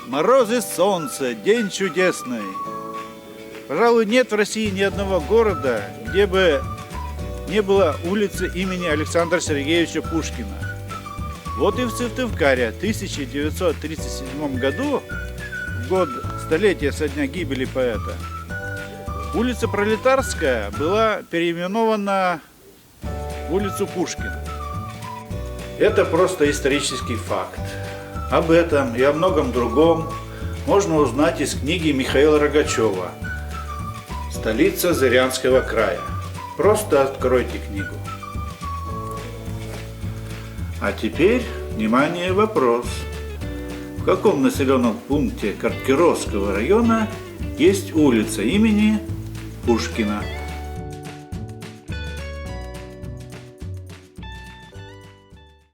Морозы, солнце, день чудесный. Пожалуй, нет в России ни одного города, где бы не было улицы имени Александра Сергеевича Пушкина. Вот и в Сыктывкаре в 1937 году, в год столетия со дня гибели поэта, улица Пролетарская была переименована в улицу Пушкина. Это просто исторический факт. Об этом и о многом другом можно узнать из книги Михаила Рогачева «Столица Зырянского края». Просто откройте книгу. А теперь, внимание, вопрос. В каком населенном пункте Кировского района есть улица имени Пушкина?